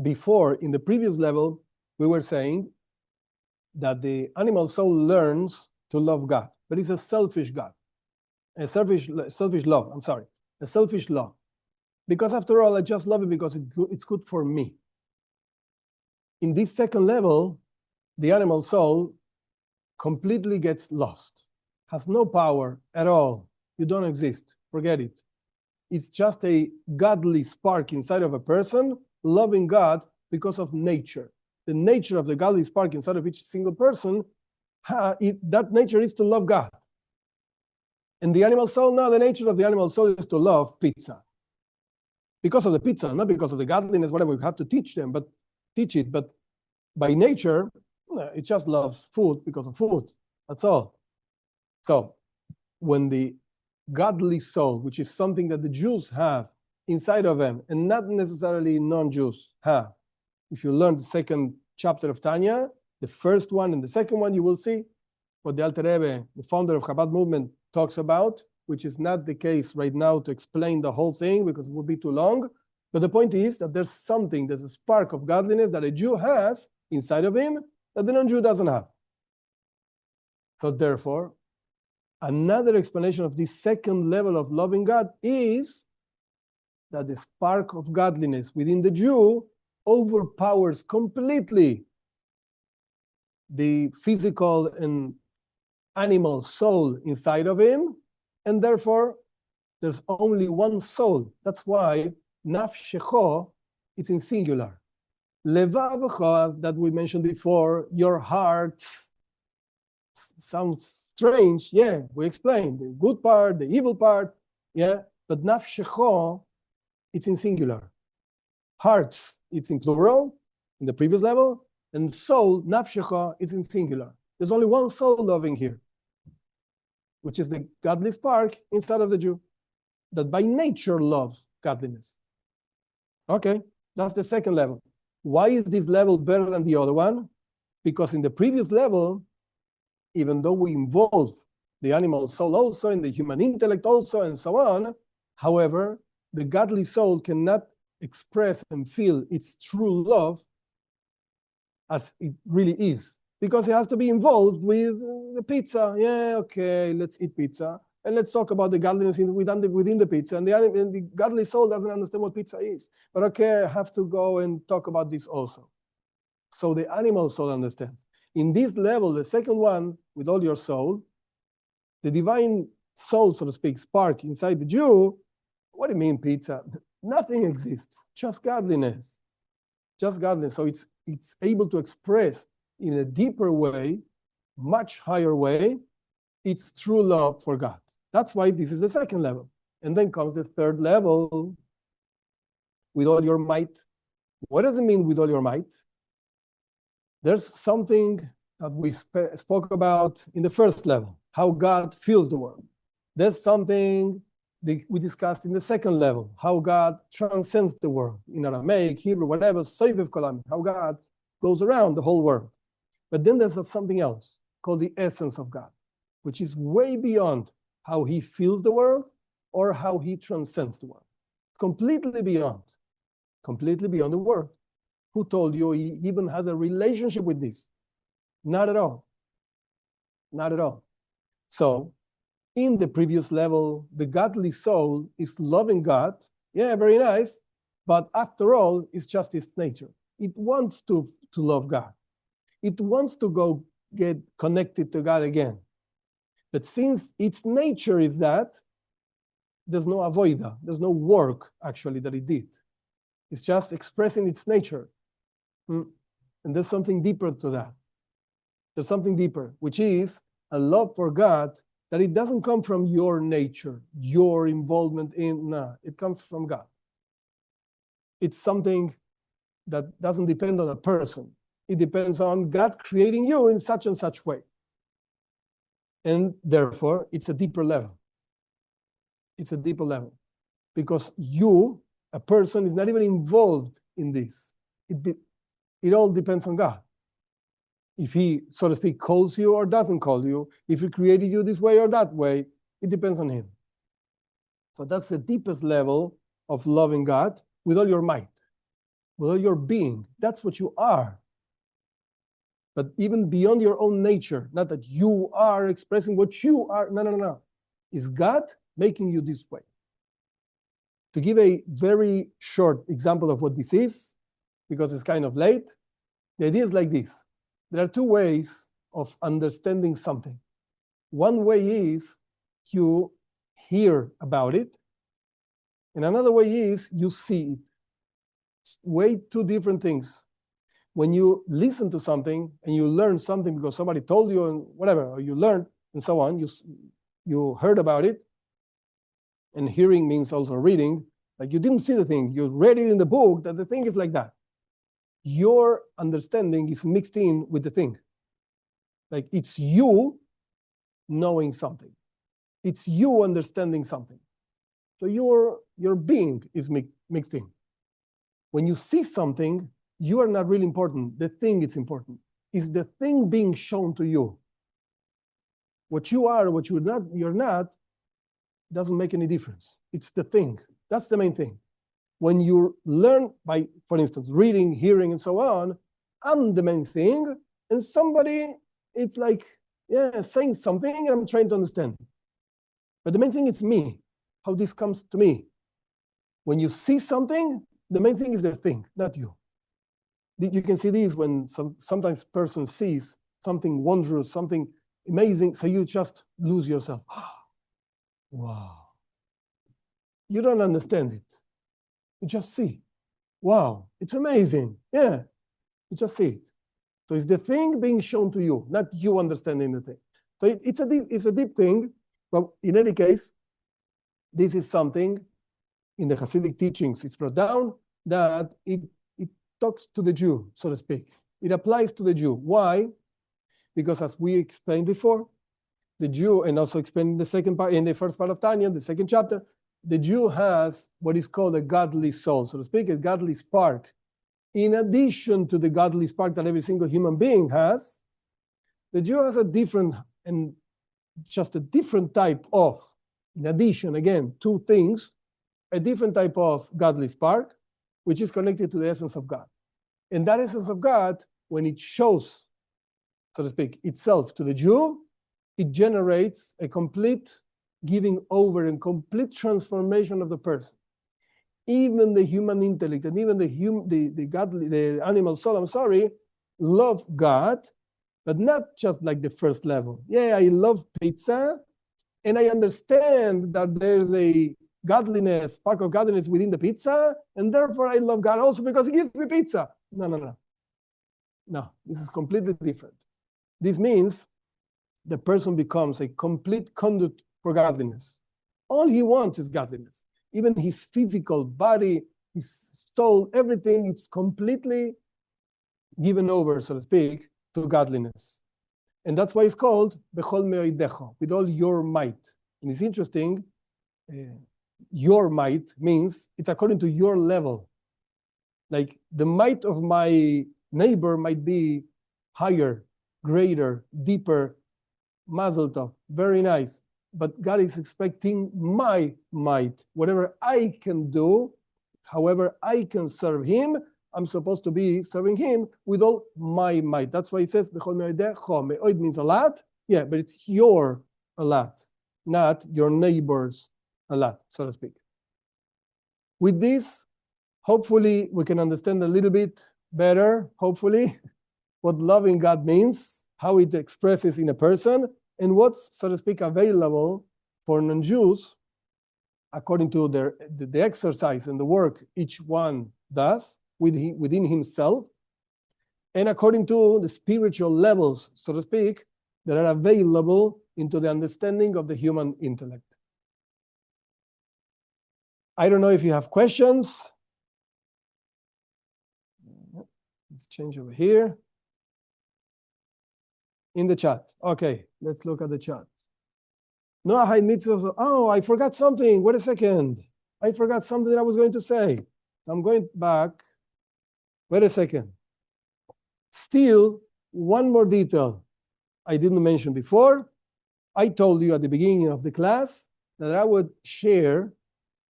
Before, in the previous level, we were saying that the animal soul learns to love God, but it's a selfish God, a selfish love, a selfish love. Because after all, I just love it because it's good for me. In this second level, the animal soul completely gets lost, has no power at all. You don't exist, forget it. It's just a godly spark inside of a person, loving God because of nature. The nature of the godly spark inside of each single person, that nature is to love God. And the animal soul, now the nature of the animal soul is to love pizza. Because of the pizza, not because of the godliness, whatever, we have to teach it. But by nature, it just loves food because of food. That's all. So when the godly soul, which is something that the Jews have inside of them, and not necessarily non-Jews have. If you learn the second chapter of Tanya, the first one and the second one, you will see what the Alter Rebbe, the founder of Chabad movement, talks about, which is not the case right now to explain the whole thing because it would be too long. But the point is that there's a spark of godliness that a Jew has inside of him that the non-Jew doesn't have. So therefore, another explanation of this second level of loving God is that the spark of godliness within the Jew overpowers completely the physical and animal soul inside of him, and therefore there's only one soul. That's why nafshecho, it's in singular. Levavecha, that we mentioned before, your heart, sounds strange. Yeah, we explained the good part, the evil part. Yeah, but nafshecho, it's in singular. Hearts, it's in plural in the previous level, and soul, nafshecha, is in singular. There's only one soul loving here, which is the godly spark inside of the Jew that by nature loves godliness. Okay, that's the second level. Why is this level better than the other one? Because in the previous level, even though we involve the animal soul also and the human intellect also and so on, however, the godly soul cannot express and feel its true love as it really is, because it has to be involved with the pizza. Yeah, okay, let's eat pizza. And let's talk about the godliness within the pizza. And the godly soul doesn't understand what pizza is. But okay, I have to go and talk about this also. So the animal soul understands. In this level, the second one, with all your soul, the divine soul, so to speak, spark inside the Jew, what do you mean pizza? Nothing exists, just godliness. Just godliness. So it's able to express in a deeper way, much higher way, its true love for God. That's why this is the second level. And then comes the third level, with all your might. What does it mean with all your might? There's something that we spoke about in the first level, how God fills the world. There's something we discussed in the second level, how God transcends the world, in Aramaic, Hebrew, whatever, Soivev Kolam, how God goes around the whole world. But then there's something else called the essence of God, which is way beyond how he fills the world or how he transcends the world. Completely beyond the world. Who told you he even has a relationship with this? Not at all. Not at all. So, in the previous level, the godly soul is loving God. Yeah, very nice. But after all, it's just its nature. It wants to love God. It wants to go get connected to God again. But since its nature is that, there's no avoida, there's no work actually that it did. It's just expressing its nature. And there's something deeper to that. There's something deeper, which is a love for God that it doesn't come from your nature, your involvement in, it comes from God. It's something that doesn't depend on a person. It depends on God creating you in such and such way. And therefore, it's a deeper level. It's a deeper level. Because you, a person, is not even involved in this. It all depends on God. If he, so to speak, calls you or doesn't call you, if he created you this way or that way, it depends on him. So that's the deepest level of loving God with all your might, with all your being. That's what you are. But even beyond your own nature, not that you are expressing what you are. No. Is God making you this way? To give a very short example of what this is, because it's kind of late, the idea is like this. There are two ways of understanding something. One way is you hear about it, and another way is you see it. It's way two different things. When you listen to something and you learn something because somebody told you and whatever, or you learned and so on, you heard about it, and hearing means also reading. Like you didn't see the thing, you read it in the book that the thing is like that. Your understanding is mixed in with the thing. Like it's you knowing something. It's you understanding something. So your being is mixed in. When you see something, you are not really important. The thing is important. Is the thing being shown to you? What you are, what you're not, doesn't make any difference. It's the thing. That's the main thing. When you learn by, for instance, reading, hearing, and so on, I'm the main thing, and somebody, it's like, saying something, and I'm trying to understand. But the main thing is me, how this comes to me. When you see something, the main thing is the thing, not you. You can see these when sometimes person sees something wondrous, something amazing, so you just lose yourself. Wow. You don't understand it. You just see. Wow, it's amazing. Yeah, you just see it. So it's the thing being shown to you, not you understanding the thing. So it's a deep thing, but in any case, this is something in the Hasidic teachings, it's brought down that it talks to the Jew, so to speak. It applies to the Jew. Why? Because as we explained before, the Jew, and also explained in the second part, in the first part of Tanya, the second chapter, the Jew has what is called a godly soul, so to speak, a godly spark. In addition to the godly spark that every single human being has, the Jew has a different type of, in addition, again, two things, a different type of godly spark, which is connected to the essence of God. And that essence of God, when it shows, so to speak, itself to the Jew, it generates a complete giving over and complete transformation of the person. Even the human intellect and even the animal soul, love God, but not just like the first level. Yeah, I love pizza, and I understand that there's a godliness, spark of godliness within the pizza, and therefore I love God also because he gives me pizza. No. No, this is completely different. This means the person becomes a complete conduit for godliness. All he wants is godliness. Even his physical body, his soul, everything, it's completely given over, so to speak, to godliness. And that's why it's called Bechol Me'oidecho, with all your might. And it's interesting, your might means it's according to your level. Like the might of my neighbor might be higher, greater, deeper, mazel tov, very nice. But God is expecting my might. Whatever I can do, however I can serve him, I'm supposed to be serving him with all my might. That's why it says, Me'od means a lot. Yeah, but it's your a lot, not your neighbor's a lot, so to speak. With this, hopefully we can understand a little bit better, hopefully, what loving God means, how it expresses in a person, and what's, so to speak, available for non-Jews according to the exercise and the work each one does within himself, and according to the spiritual levels, so to speak, that are available into the understanding of the human intellect. I don't know if you have questions. Let's change over here. In the chat. Okay, let's look at the chat. Noach mitzvah. Oh, I forgot something. Wait a second. I forgot something that I was going to say. I'm going back. Wait a second. Still, one more detail I didn't mention before. I told you at the beginning of the class that I would share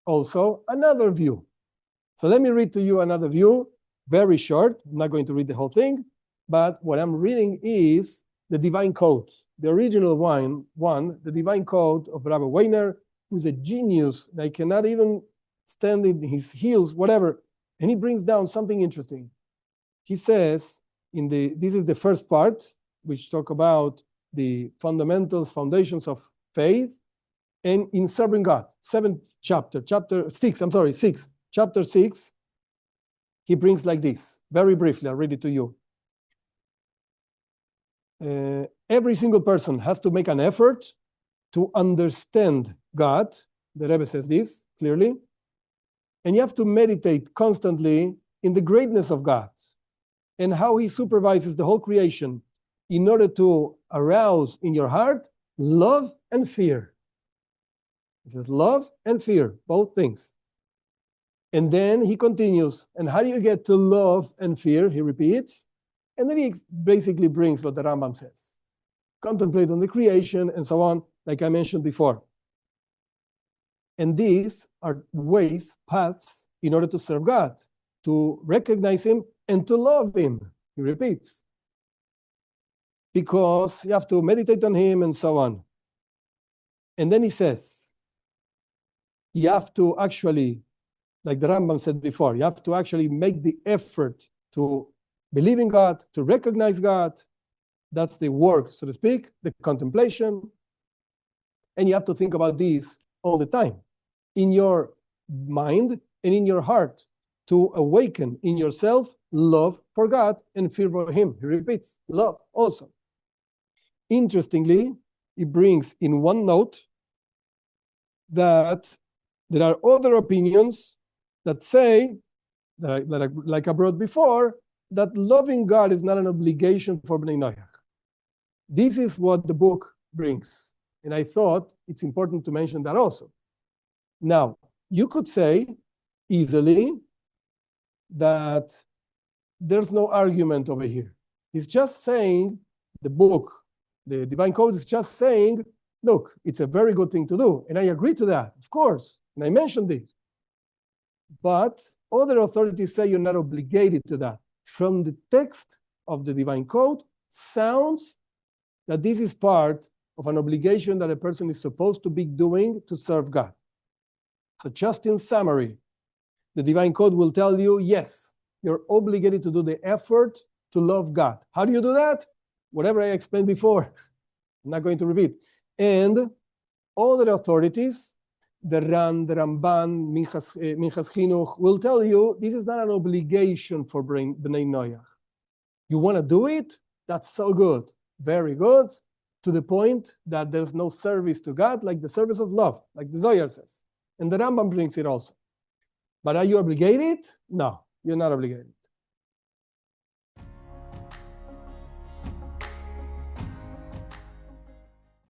also another view. So let me read to you another view, very short. I'm not going to read the whole thing, but what I'm reading is the Divine Code, the original one, the Divine Code of Rabbi Weiner, who's a genius. I cannot even stand in his heels, whatever. And he brings down something interesting. He says, this is the first part, which talk about the fundamentals, foundations of faith, and in serving God, chapter 6, he brings like this, very briefly, I'll read it to you. Every single person has to make an effort to understand God. The Rebbe says this clearly. And you have to meditate constantly in the greatness of God and how he supervises the whole creation in order to arouse in your heart love and fear. He says love and fear, both things. And then he continues, and how do you get to love and fear? He repeats. And then he basically brings what the Rambam says. Contemplate on the creation and so on, like I mentioned before. And these are ways, paths, in order to serve God, to recognize him and to love him, he repeats. Because you have to meditate on him and so on. And then he says, you have to actually, like the Rambam said before, you have to actually make the effort to believe in God, to recognize God. That's the work, so to speak, the contemplation. And you have to think about these all the time in your mind and in your heart to awaken in yourself love for God and fear for him. He repeats, love also. Interestingly, he brings in one note that there are other opinions that say, like I brought before, that loving God is not an obligation for Bnei Noach. This is what the book brings. And I thought it's important to mention that also. Now, you could say easily that there's no argument over here. It's just saying, the book, the Divine Code is just saying, look, it's a very good thing to do. And I agree to that, of course. And I mentioned it. But other authorities say you're not obligated to that. From the text of the Divine Code, sounds that this is part of an obligation that a person is supposed to be doing to serve God. So just in summary, the Divine Code will tell you, yes, you're obligated to do the effort to love God. How do you do that? Whatever I explained before. I'm not going to repeat. And other authorities, the Ran, the Ramban, Minchas Chinuch, will tell you this is not an obligation for Bnei Noach. You want to do it? That's so good. Very good. To the point that there's no service to God like the service of love, like the Zohar says. And the Rambam brings it also. But are you obligated? No, you're not obligated.